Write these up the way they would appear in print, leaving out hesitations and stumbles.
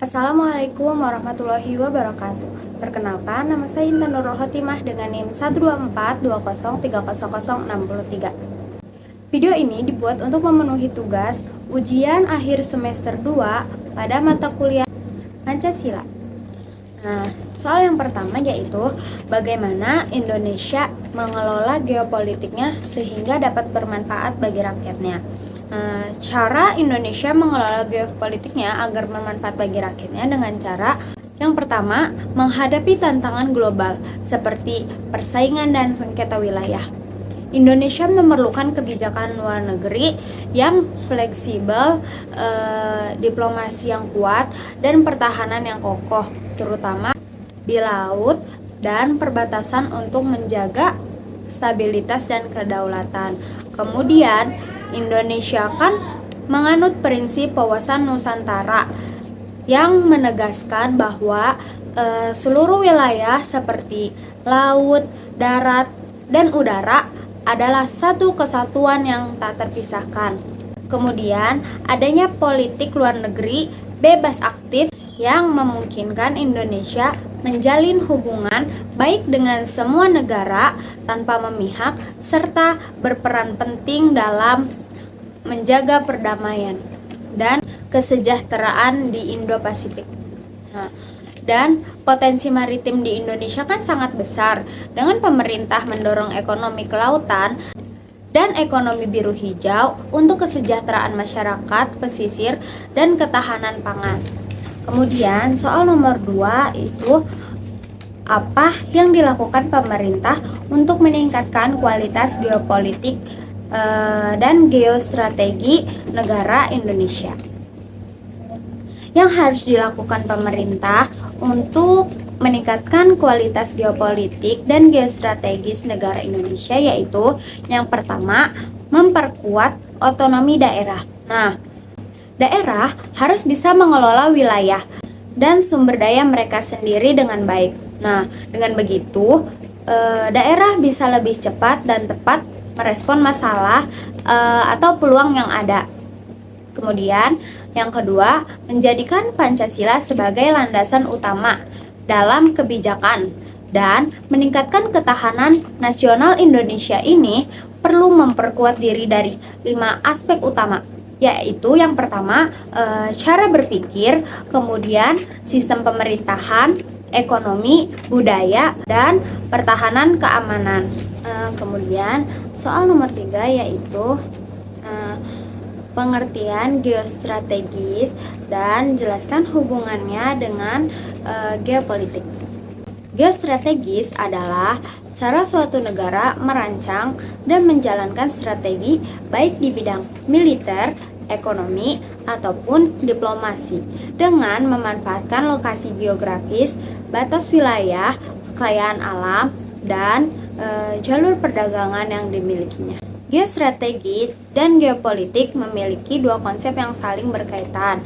Assalamualaikum warahmatullahi wabarakatuh. Perkenalkan, nama saya Intan Nurul Khotimah dengan NIM 12420303063. Video ini dibuat untuk memenuhi tugas ujian akhir semester 2 pada mata kuliah Pancasila. Nah, soal yang pertama yaitu bagaimana Indonesia mengelola geopolitiknya sehingga dapat bermanfaat bagi rakyatnya. Cara Indonesia mengelola geopolitiknya agar bermanfaat bagi rakyatnya dengan cara yang pertama, menghadapi tantangan global seperti persaingan dan sengketa wilayah. Indonesia memerlukan kebijakan luar negeri yang fleksibel, diplomasi yang kuat, dan pertahanan yang kokoh, terutama di laut dan perbatasan untuk menjaga stabilitas dan kedaulatan. Kemudian, Indonesia kan menganut prinsip wawasan Nusantara yang menegaskan bahwa seluruh wilayah seperti laut, darat, dan udara adalah satu kesatuan yang tak terpisahkan. Kemudian, adanya politik luar negeri bebas aktif yang memungkinkan Indonesia menjalin hubungan baik dengan semua negara tanpa memihak serta berperan penting dalam menjaga perdamaian dan kesejahteraan di Indo-Pasifik. Dan potensi maritim di Indonesia kan sangat besar dengan pemerintah mendorong ekonomi kelautan dan ekonomi biru hijau untuk kesejahteraan masyarakat pesisir dan ketahanan pangan. Kemudian soal nomor 2 itu apa yang dilakukan pemerintah untuk meningkatkan kualitas geopolitik dan geostrategi negara Indonesia. Yang harus dilakukan pemerintah untuk meningkatkan kualitas geopolitik dan geostrategis negara Indonesia yaitu yang pertama, memperkuat otonomi daerah. Nah, daerah harus bisa mengelola wilayah dan sumber daya mereka sendiri dengan baik. Nah, dengan begitu, daerah bisa lebih cepat dan tepat merespon masalah atau peluang yang ada. Kemudian, yang kedua, menjadikan Pancasila sebagai landasan utama dalam kebijakan dan meningkatkan ketahanan nasional Indonesia ini perlu memperkuat diri dari 5 aspek utama, yaitu yang pertama, cara berpikir, kemudian sistem pemerintahan, ekonomi, budaya, dan pertahanan keamanan. Kemudian soal nomor 3 yaitu pengertian geostrategis dan jelaskan hubungannya dengan geopolitik. Geostrategis adalah cara suatu negara merancang dan menjalankan strategi baik di bidang militer, ekonomi, ataupun diplomasi dengan memanfaatkan lokasi geografis, batas wilayah, kekayaan alam, dan jalur perdagangan yang dimilikinya. Geostrategi dan geopolitik memiliki dua konsep yang saling berkaitan.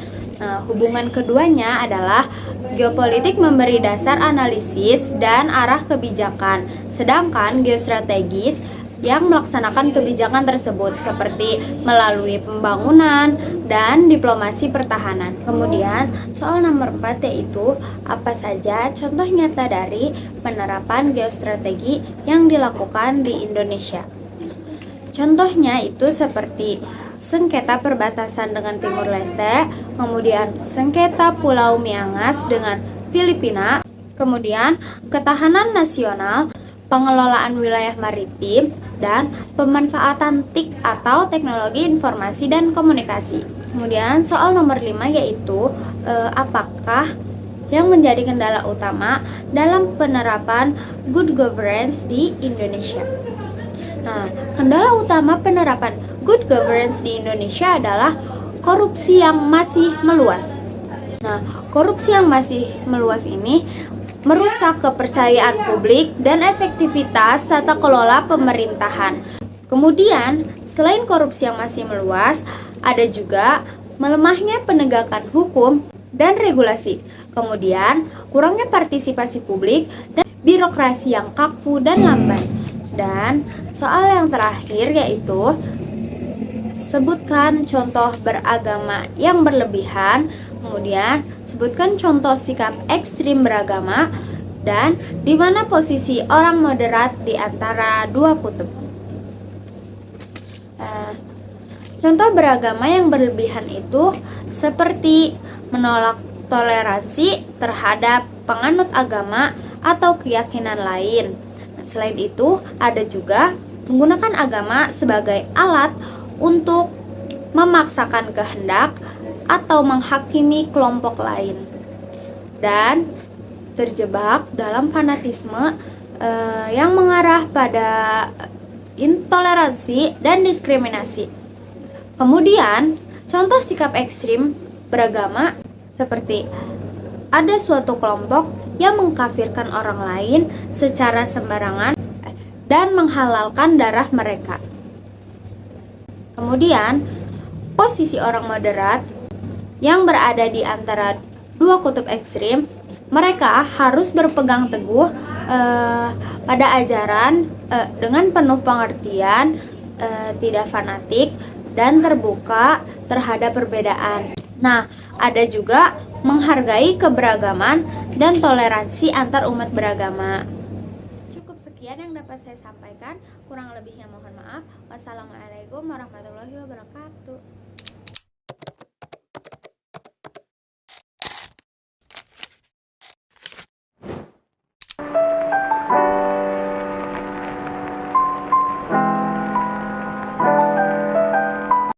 Hubungan keduanya adalah geopolitik memberi dasar analisis dan arah kebijakan, sedangkan geostrategis yang melaksanakan kebijakan tersebut seperti melalui pembangunan dan diplomasi pertahanan. Kemudian soal nomor 4 yaitu apa saja contoh nyata dari penerapan geostrategi yang dilakukan di Indonesia. Contohnya itu seperti sengketa perbatasan dengan Timur Leste, kemudian sengketa Pulau Miangas dengan Filipina, kemudian ketahanan nasional, pengelolaan wilayah maritim, dan pemanfaatan TIK atau teknologi informasi dan komunikasi. Kemudian soal nomor 5 yaitu apakah yang menjadi kendala utama dalam penerapan good governance di Indonesia. Nah, kendala utama penerapan good governance di Indonesia adalah korupsi yang masih meluas. Nah, korupsi yang masih meluas ini merusak kepercayaan publik dan efektivitas tata kelola pemerintahan. Kemudian, selain korupsi yang masih meluas, ada juga melemahnya penegakan hukum dan regulasi. Kemudian, kurangnya partisipasi publik dan birokrasi yang kaku dan lamban. Dan soal yang terakhir yaitu sebutkan contoh beragama yang berlebihan, kemudian sebutkan contoh sikap ekstrim beragama, dan di mana posisi orang moderat di antara dua kutub. Contoh beragama yang berlebihan itu seperti menolak toleransi terhadap penganut agama atau keyakinan lain. Selain itu, ada juga menggunakan agama sebagai alat untuk memaksakan kehendak atau menghakimi kelompok lain, dan terjebak dalam fanatisme yang mengarah pada intoleransi dan diskriminasi. Kemudian, contoh sikap ekstrim beragama seperti ada suatu kelompok yang mengkafirkan orang lain secara sembarangan dan menghalalkan darah mereka. Kemudian, posisi orang moderat yang berada di antara dua kutub ekstrim, mereka harus berpegang teguh pada ajaran dengan penuh pengertian, tidak fanatik, dan terbuka terhadap perbedaan. Nah, ada juga menghargai keberagaman dan toleransi antar umat beragama. Cukup sekian yang dapat saya sampaikan, kurang lebihnya mohon maaf. Wassalamualaikum warahmatullahi wabarakatuh.